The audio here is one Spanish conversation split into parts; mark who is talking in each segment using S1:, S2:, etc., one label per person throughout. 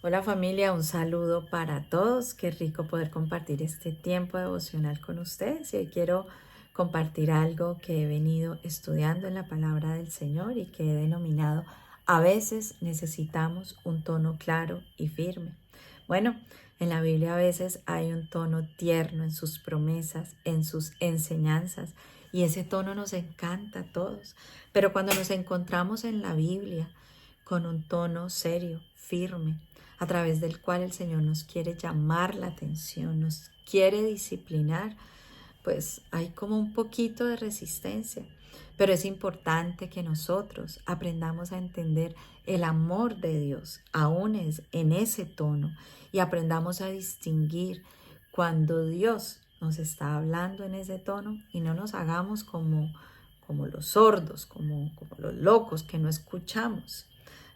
S1: Hola familia, un saludo para todos. Qué rico poder compartir este tiempo devocional con ustedes. Y hoy quiero compartir algo que he venido estudiando en la palabra del Señor y que he denominado a veces necesitamos un tono claro y firme. Bueno, en la Biblia a veces hay un tono tierno en sus promesas, en sus enseñanzas, y ese tono nos encanta a todos. Pero cuando nos encontramos en la Biblia con un tono serio, firme, a través del cual el Señor nos quiere llamar la atención, nos quiere disciplinar, pues hay como un poquito de resistencia. Pero es importante que nosotros aprendamos a entender el amor de Dios, aún es en ese tono, y aprendamos a distinguir cuando Dios nos está hablando en ese tono y no nos hagamos como los sordos, como los locos que no escuchamos.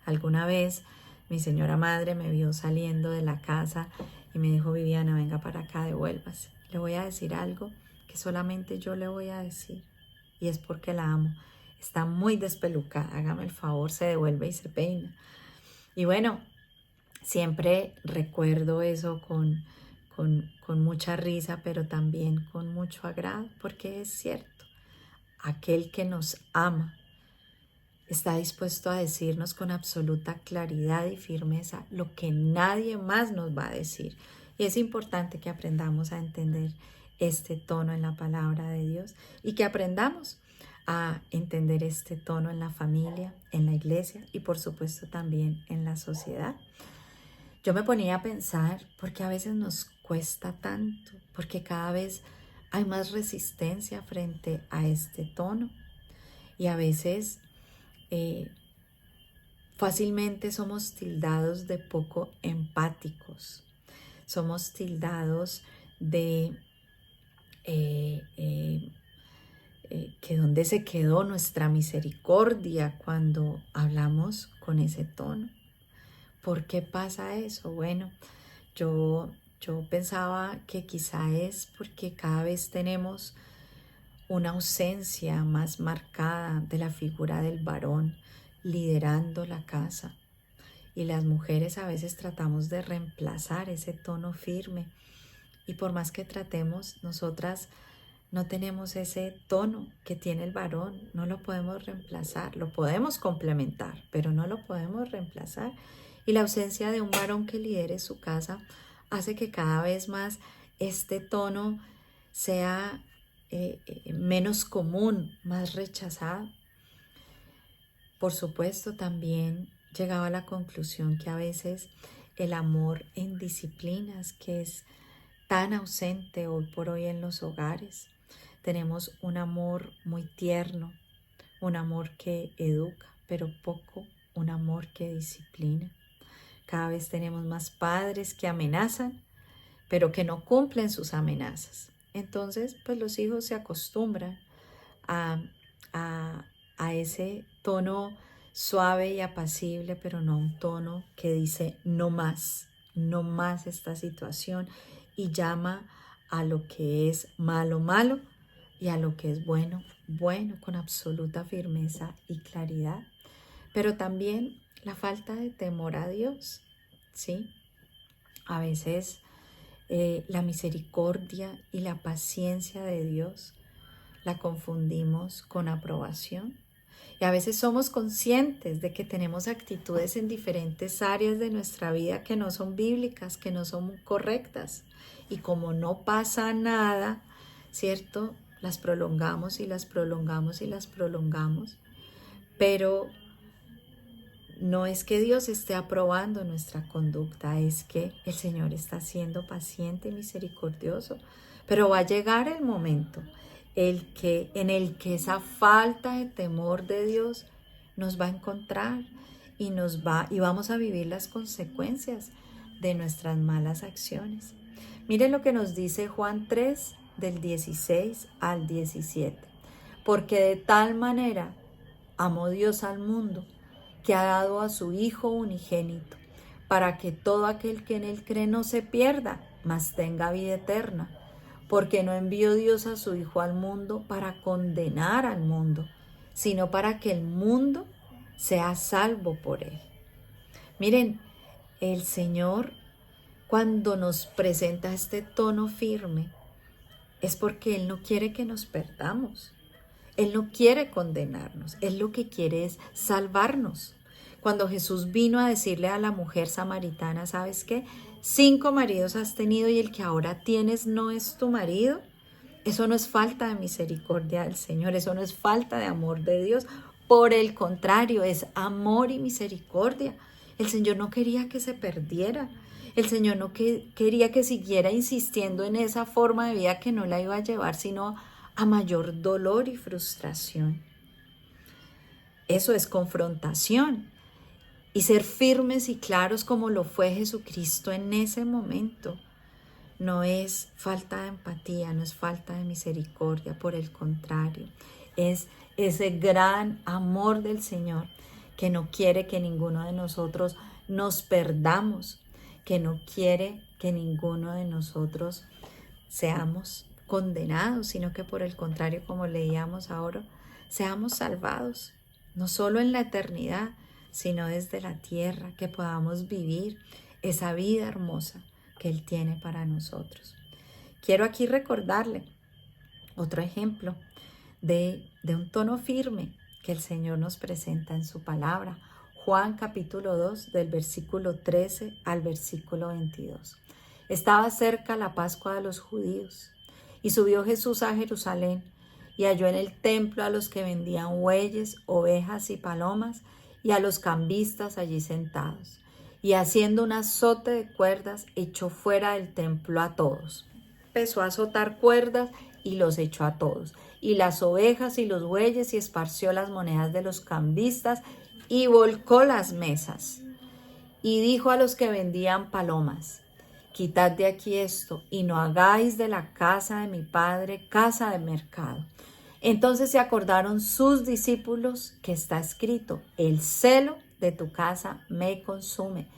S1: Alguna vez mi señora madre me vio saliendo de la casa y me dijo: Viviana, venga para acá, devuélvase. Le voy a decir algo que solamente yo le voy a decir, y es porque la amo. Está muy despelucada, hágame el favor, se devuelve y se peina. Y bueno, siempre recuerdo eso con mucha risa, pero también con mucho agrado, porque es cierto, aquel que nos ama está dispuesto a decirnos con absoluta claridad y firmeza lo que nadie más nos va a decir. Y es importante que aprendamos a entender este tono en la palabra de Dios y que aprendamos a entender este tono en la familia, en la iglesia y por supuesto también en la sociedad. Yo me ponía a pensar por qué a veces nos cuesta tanto, porque cada vez hay más resistencia frente a este tono y a veces eh, fácilmente somos tildados de poco empáticos, somos tildados de que dónde se quedó nuestra misericordia cuando hablamos con ese tono. ¿Por qué pasa eso? Bueno, yo pensaba que quizá es porque cada vez tenemos una ausencia más marcada de la figura del varón liderando la casa. Y las mujeres a veces tratamos de reemplazar ese tono firme. Y por más que tratemos, nosotras no tenemos ese tono que tiene el varón. No lo podemos reemplazar. Lo podemos complementar, pero no lo podemos reemplazar. Y la ausencia de un varón que lidere su casa hace que cada vez más este tono sea menos común, más rechazado. Por supuesto, también llegaba a la conclusión que a veces el amor en disciplinas, que es tan ausente hoy por hoy en los hogares, tenemos un amor muy tierno, un amor que educa, pero poco un amor que disciplina. Cada vez tenemos más padres que amenazan, pero que no cumplen sus amenazas. Entonces, pues los hijos se acostumbran a, a, a ese tono suave y apacible, pero no un tono que dice no más esta situación, y llama a lo que es malo, malo, y a lo que es bueno, bueno, con absoluta firmeza y claridad. Pero también la falta de temor a Dios, ¿sí? A veces la misericordia y la paciencia de Dios la confundimos con aprobación. Y a veces somos conscientes de que tenemos actitudes en diferentes áreas de nuestra vida que no son bíblicas, que no son correctas. Y como no pasa nada, ¿cierto? Las prolongamos y las prolongamos y las prolongamos. Pero no es que Dios esté aprobando nuestra conducta, es que el Señor está siendo paciente y misericordioso. Pero va a llegar el momento en el que esa falta de temor de Dios nos va a encontrar y vamos a vivir las consecuencias de nuestras malas acciones. Miren lo que nos dice Juan 3 del 16 al 17. Porque de tal manera amó Dios al mundo, que ha dado a su Hijo unigénito, para que todo aquel que en él cree no se pierda, mas tenga vida eterna. Porque no envió Dios a su Hijo al mundo para condenar al mundo, sino para que el mundo sea salvo por él. Miren, El Señor, cuando nos presenta este tono firme, es porque Él no quiere que nos perdamos. Él no quiere condenarnos. Él lo que quiere es salvarnos. Cuando Jesús vino a decirle a la mujer samaritana, ¿sabes qué? 5 maridos has tenido y el que ahora tienes no es tu marido. Eso no es falta de misericordia del Señor, eso no es falta de amor de Dios. Por el contrario, es amor y misericordia. El Señor no quería que se perdiera. El Señor no quería que siguiera insistiendo en esa forma de vida que no la iba a llevar, sino a mayor dolor y frustración. Eso es confrontación. Y ser firmes y claros como lo fue Jesucristo en ese momento. No es falta de empatía, no es falta de misericordia, por el contrario, es ese gran amor del Señor que no quiere que ninguno de nosotros nos perdamos, que no quiere que ninguno de nosotros seamos condenados, sino que por el contrario, como leíamos ahora, seamos salvados, no solo en la eternidad, sino desde la tierra, que podamos vivir esa vida hermosa que Él tiene para nosotros. Quiero aquí recordarle otro ejemplo de un tono firme que el Señor nos presenta en su palabra. Juan capítulo 2 del versículo 13 al versículo 22. Estaba cerca la Pascua de los judíos y subió Jesús a Jerusalén y halló en el templo a los que vendían bueyes, ovejas y palomas y a los cambistas allí sentados. Y haciendo un azote de cuerdas, echó fuera del templo a todos. Empezó a azotar cuerdas y los echó a todos, y las ovejas y los bueyes, y esparció las monedas de los cambistas, y volcó las mesas. Y dijo a los que vendían palomas, quitad de aquí esto, y no hagáis de la casa de mi padre casa de mercado. Entonces se acordaron sus discípulos que está escrito, el celo de tu casa me consume.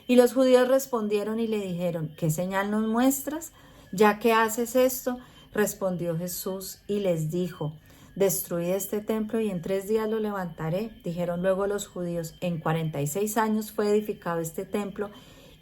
S1: Y los judíos respondieron y le dijeron, ¿qué señal nos muestras? Ya que haces esto, respondió Jesús y les dijo, destruid este templo y en 3 días lo levantaré. Dijeron luego los judíos, en 46 años fue edificado este templo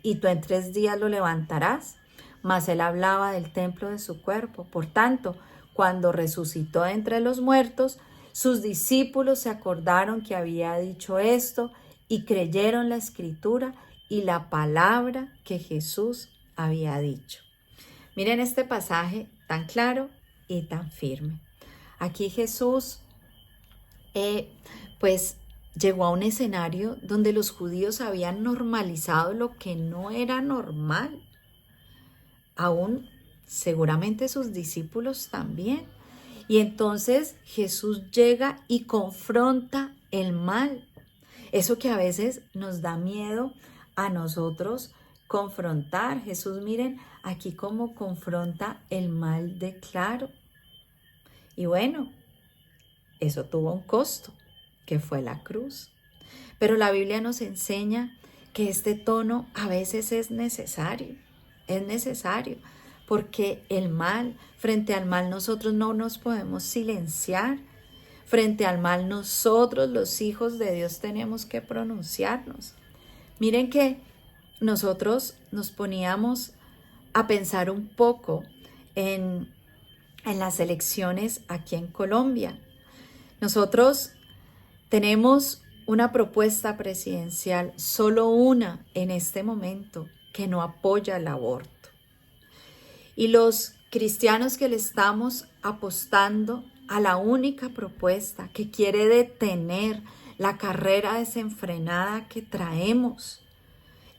S1: y tú en 3 días lo levantarás. Mas él hablaba del templo de su cuerpo. Por tanto, cuando resucitó de entre los muertos, sus discípulos se acordaron que había dicho esto y creyeron la escritura y la palabra que Jesús había dicho. Miren este pasaje tan claro y tan firme. Aquí Jesús pues llegó a un escenario donde los judíos habían normalizado lo que no era normal. Aún seguramente sus discípulos también. Y entonces Jesús llega y confronta el mal. Eso que a veces nos da miedo a nosotros confrontar. Jesús, miren, aquí cómo confronta el mal de claro. Y bueno, eso tuvo un costo, que fue la cruz. Pero la Biblia nos enseña que este tono a veces es necesario, porque el mal, frente al mal nosotros no nos podemos silenciar. Frente al mal nosotros, los hijos de Dios, tenemos que pronunciarnos. Miren que nosotros nos poníamos a pensar un poco en las elecciones aquí en Colombia. Nosotros tenemos una propuesta presidencial, solo una en este momento, que no apoya el aborto. Y los cristianos que le estamos apostando a la única propuesta que quiere detener la carrera desenfrenada que traemos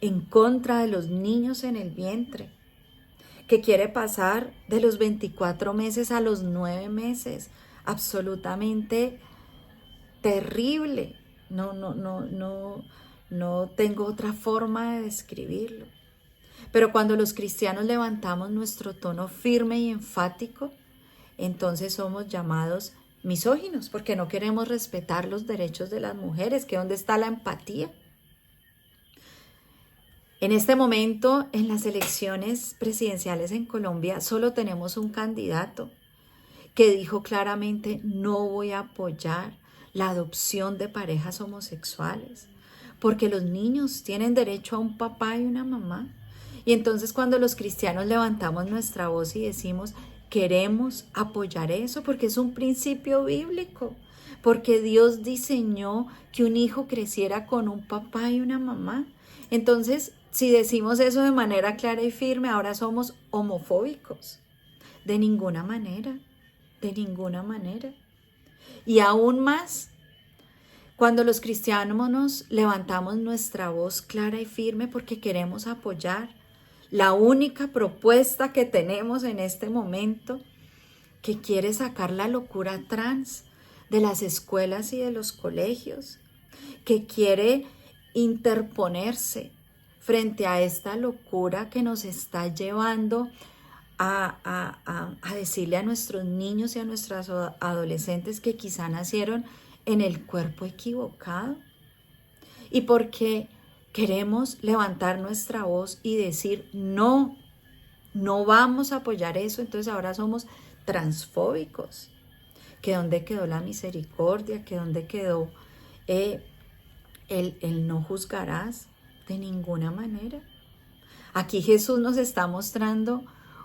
S1: en contra de los niños en el vientre, que quiere pasar de los 24 meses a los 9 meses, absolutamente terrible. No tengo otra forma de describirlo. Pero cuando los cristianos levantamos nuestro tono firme y enfático, entonces somos llamados misóginos, porque no queremos respetar los derechos de las mujeres, que ¿dónde está la empatía? En este momento, en las elecciones presidenciales en Colombia, solo tenemos un candidato que dijo claramente, no voy a apoyar la adopción de parejas homosexuales, porque los niños tienen derecho a un papá y una mamá. Y entonces cuando los cristianos levantamos nuestra voz y decimos, queremos apoyar eso, porque es un principio bíblico, porque Dios diseñó que un hijo creciera con un papá y una mamá. Entonces, si decimos eso de manera clara y firme, ahora somos homofóbicos. De ninguna manera, de ninguna manera. Y aún más, cuando los cristianos nos levantamos nuestra voz clara y firme porque queremos apoyar la única propuesta que tenemos en este momento, que quiere sacar la locura trans de las escuelas y de los colegios, que quiere interponerse frente a esta locura que nos está llevando a decirle a nuestros niños y a nuestros adolescentes que quizá nacieron en el cuerpo equivocado. Y porque queremos levantar nuestra voz y decir no, no vamos a apoyar eso, entonces ahora somos transfóbicos. ¿Que dónde quedó la misericordia? ¿Que dónde quedó el no juzgarás? De ninguna manera. Aquí Jesús nos está mostrando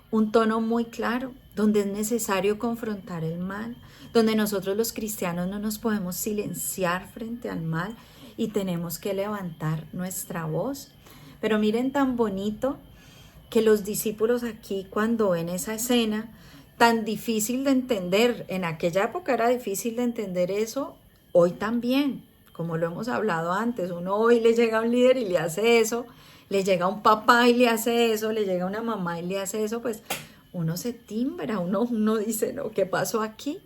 S1: un tono muy claro, donde es necesario confrontar el mal, donde nosotros los cristianos no nos podemos silenciar frente al mal y tenemos que levantar nuestra voz. Pero miren tan bonito que los discípulos aquí, cuando ven esa escena tan difícil de entender, en aquella época era difícil de entender eso, hoy también, como lo hemos hablado antes, uno hoy le llega a un líder y le hace eso, le llega a un papá y le hace eso, le llega a una mamá y le hace eso, pues uno se timbra, uno dice, no, ¿qué pasó aquí?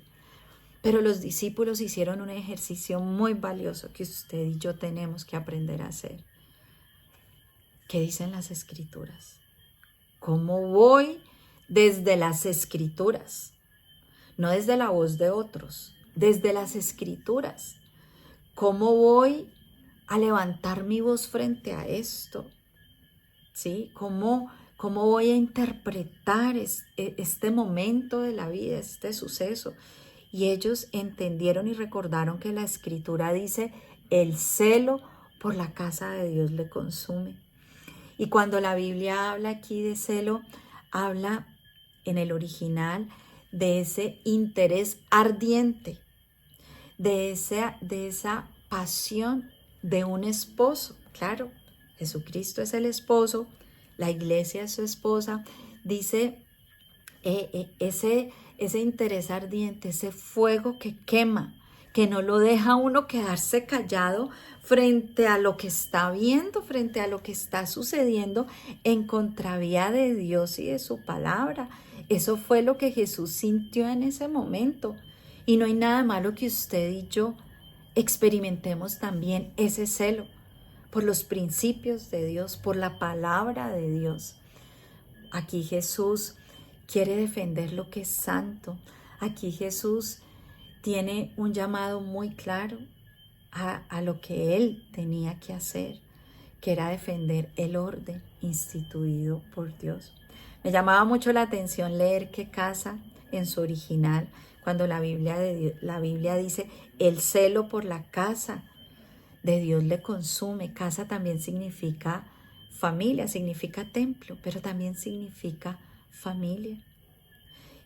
S1: Pero los discípulos hicieron un ejercicio muy valioso que usted y yo tenemos que aprender a hacer. ¿Qué dicen las escrituras? ¿Cómo voy desde las escrituras? No desde la voz de otros, desde las escrituras. ¿Cómo voy a levantar mi voz frente a esto? ¿Sí? ¿Cómo voy a interpretar este momento de la vida, este suceso? Y ellos entendieron y recordaron que la escritura dice, el celo por la casa de Dios le consume. Y cuando la Biblia habla aquí de celo, habla en el original de ese interés ardiente, de esa pasión de un esposo. Claro, Jesucristo es el esposo, la iglesia es su esposa. Dice ese interés ardiente, ese fuego que quema, que no lo deja a uno quedarse callado frente a lo que está viendo, frente a lo que está sucediendo en contravía de Dios y de su palabra. Eso fue lo que Jesús sintió en ese momento. Y no hay nada malo que usted y yo experimentemos también ese celo por los principios de Dios, por la palabra de Dios. Aquí Jesús quiere defender lo que es santo. Aquí Jesús tiene un llamado muy claro a lo que Él tenía que hacer, que era defender el orden instituido por Dios. Me llamaba mucho la atención leer que casa en su original, cuando la Biblia dice, el celo por la casa de Dios le consume. Casa también significa familia, significa templo, pero también significa familia.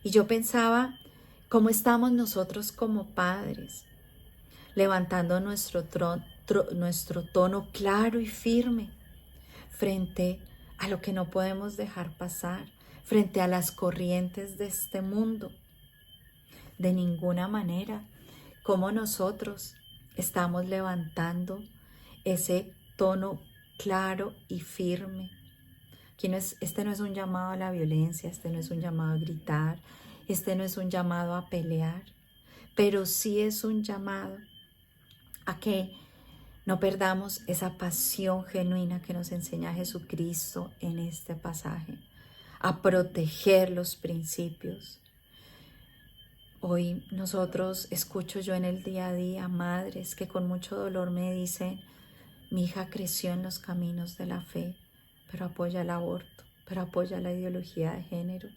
S1: Y yo pensaba, ¿cómo estamos nosotros como padres? Levantando nuestro tono claro y firme frente a lo que no podemos dejar pasar, frente a las corrientes de este mundo. De ninguna manera, como nosotros estamos levantando ese tono claro y firme. Este no es un llamado a la violencia, este no es un llamado a gritar, este no es un llamado a pelear, pero sí es un llamado a que no perdamos esa pasión genuina que nos enseña Jesucristo en este pasaje, a proteger los principios. Hoy nosotros escucho yo en el día a día madres que con mucho dolor me dicen, mi hija creció en los caminos de la fe, pero apoya el aborto, pero apoya la ideología de género,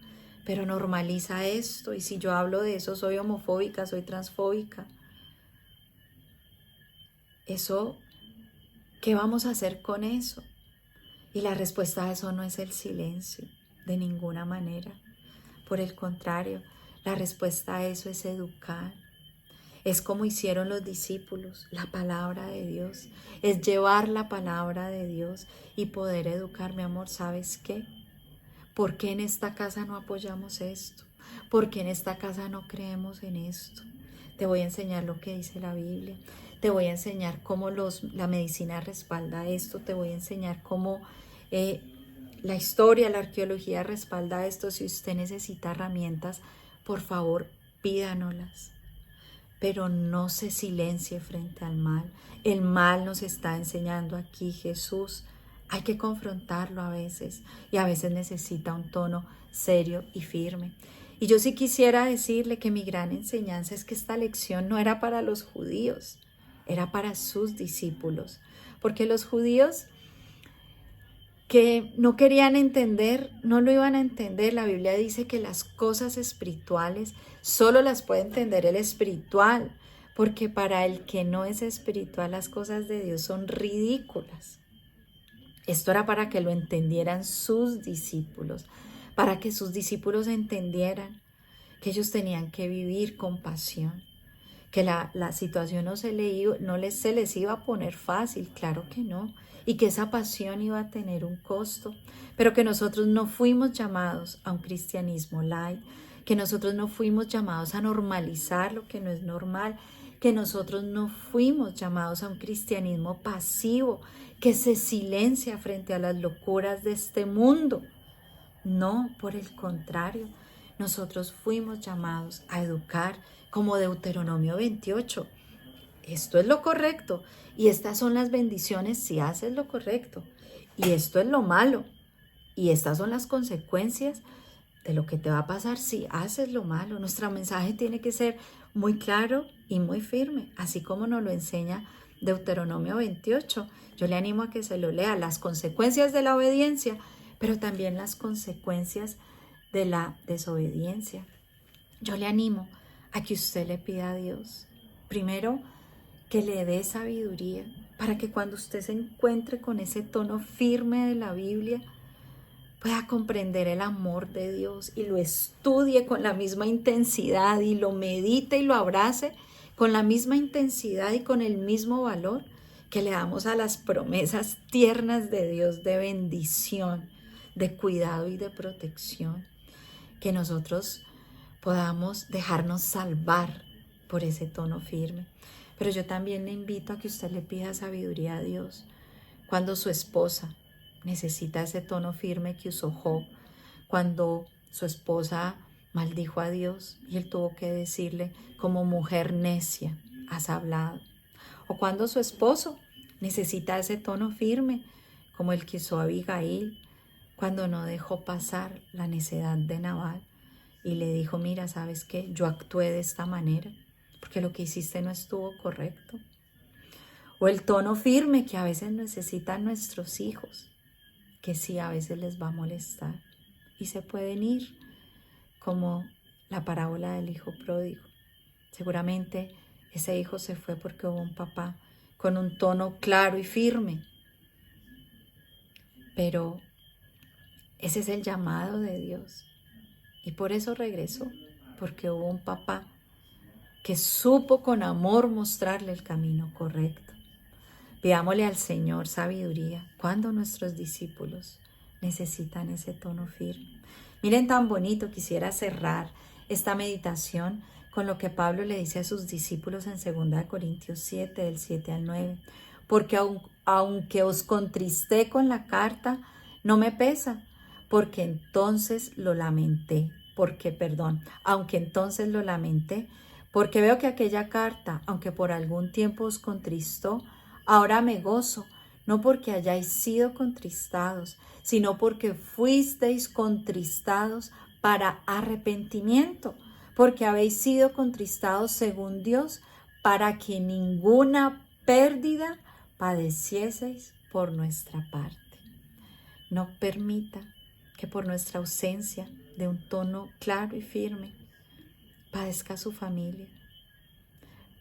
S1: pero normaliza esto, y si yo hablo de eso soy homofóbica, soy transfóbica. Eso ¿qué vamos a hacer con eso? Y la respuesta a eso no es el silencio, de ninguna manera. Por el contrario, la respuesta a eso es educar. Es como hicieron los discípulos, la palabra de Dios. Es llevar la palabra de Dios y poder educar. Mi amor, ¿sabes qué? ¿Por qué en esta casa no apoyamos esto? ¿Por qué en esta casa no creemos en esto? Te voy a enseñar lo que dice la Biblia. Te voy a enseñar cómo la medicina respalda esto. Te voy a enseñar cómo la historia, la arqueología respalda esto. Si usted necesita herramientas, por favor, pídanoslas. Pero no se silencie frente al mal. El mal nos está enseñando aquí Jesús. Hay que confrontarlo a veces y a veces necesita un tono serio y firme. Y yo sí quisiera decirle que mi gran enseñanza es que esta lección no era para los judíos, era para sus discípulos. Porque los judíos que no querían entender, no lo iban a entender. La Biblia dice que las cosas espirituales solo las puede entender el espiritual, porque para el que no es espiritual las cosas de Dios son ridículas. Esto era para que lo entendieran sus discípulos, para que sus discípulos entendieran que ellos tenían que vivir con pasión, que la situación no se les iba a poner fácil, claro que no, y que esa pasión iba a tener un costo, pero que nosotros no fuimos llamados a un cristianismo light, que nosotros no fuimos llamados a normalizar lo que no es normal, que nosotros no fuimos llamados a un cristianismo pasivo, que se silencia frente a las locuras de este mundo. No, por el contrario, nosotros fuimos llamados a educar como Deuteronomio 28. Esto es lo correcto y estas son las bendiciones si haces lo correcto. Y esto es lo malo y estas son las consecuencias de lo que te va a pasar si haces lo malo. Nuestro mensaje tiene que ser muy claro y muy firme, así como nos lo enseña Deuteronomio 28. Yo le animo a que se lo lea, las consecuencias de la obediencia, pero también las consecuencias de la desobediencia. Yo le animo a que usted le pida a Dios, primero, que le dé sabiduría para que cuando usted se encuentre con ese tono firme de la Biblia, pueda comprender el amor de Dios y lo estudie con la misma intensidad y lo medite y lo abrace con la misma intensidad y con el mismo valor que le damos a las promesas tiernas de Dios de bendición, de cuidado y de protección. Que nosotros podamos dejarnos salvar por ese tono firme. Pero yo también le invito a que usted le pida sabiduría a Dios cuando su esposa necesita ese tono firme que usó Job, cuando su esposa maldijo a Dios y él tuvo que decirle, como mujer necia has hablado. O cuando su esposo necesita ese tono firme, como el que usó Abigail, cuando no dejó pasar la necedad de Nabal y le dijo, mira, ¿sabes qué? Yo actué de esta manera porque lo que hiciste no estuvo correcto. O el tono firme que a veces necesitan nuestros hijos, que sí a veces les va a molestar y se pueden ir, como la parábola del hijo pródigo. Seguramente ese hijo se fue porque hubo un papá con un tono claro y firme, pero ese es el llamado de Dios y por eso regresó, porque hubo un papá que supo con amor mostrarle el camino correcto. Pidámosle al Señor sabiduría cuando nuestros discípulos necesitan ese tono firme. Miren tan bonito, quisiera cerrar esta meditación con lo que Pablo le dice a sus discípulos en 2 Corintios 7, del 7 al 9. Porque aunque os contristé con la carta, no me pesa, porque entonces lo lamenté. Aunque entonces lo lamenté, porque veo que aquella carta, aunque por algún tiempo os contristó, ahora me gozo, no porque hayáis sido contristados, sino porque fuisteis contristados para arrepentimiento, porque habéis sido contristados según Dios, para que ninguna pérdida padecieseis por nuestra parte. No permita que por nuestra ausencia de un tono claro y firme padezca su familia,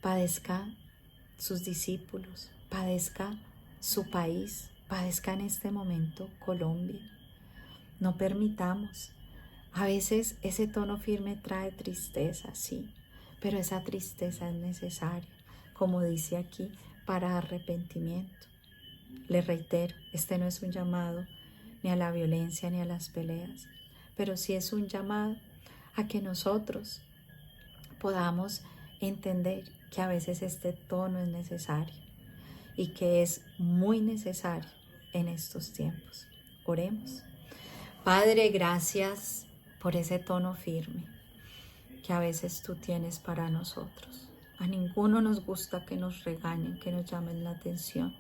S1: padezca sus discípulos, padezca su país, padezca en este momento Colombia. No permitamos. A veces ese tono firme trae tristeza, sí, pero esa tristeza es necesaria, como dice aquí, para arrepentimiento. Le reitero, este no es un llamado ni a la violencia ni a las peleas, pero sí es un llamado a que nosotros podamos entender que a veces este tono es necesario y que es muy necesario en estos tiempos. Oremos. Padre, gracias por ese tono firme que a veces tú tienes para nosotros. A ninguno nos gusta que nos regañen, que nos llamen la atención,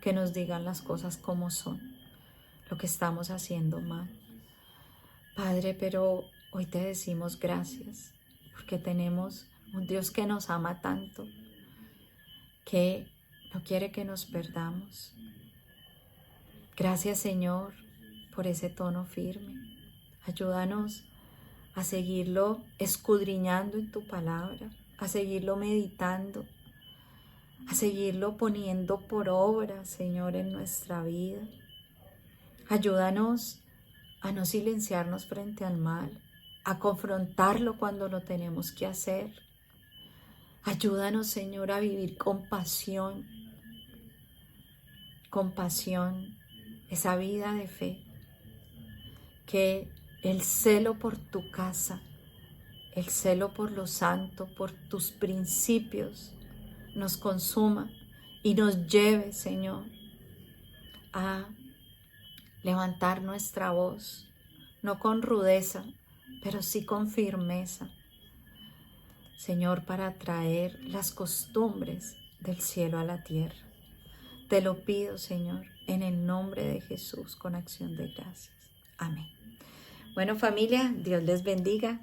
S1: que nos digan las cosas como son, lo que estamos haciendo mal. Padre, pero hoy te decimos gracias porque tenemos un Dios que nos ama tanto, que no quiere que nos perdamos. Gracias, Señor, por ese tono firme. Ayúdanos a seguirlo escudriñando en tu palabra, a seguirlo meditando, a seguirlo poniendo por obra, Señor, en nuestra vida. Ayúdanos a no silenciarnos frente al mal, a confrontarlo cuando lo tenemos que hacer. Ayúdanos, Señor, a vivir con pasión, esa vida de fe, que el celo por tu casa, el celo por lo santo, por tus principios, nos consuma y nos lleve, Señor, a levantar nuestra voz, no con rudeza, pero sí con firmeza, Señor, para traer las costumbres del cielo a la tierra. Te lo pido, Señor, en el nombre de Jesús, con acción de gracias. Amén. Bueno, familia, Dios les bendiga.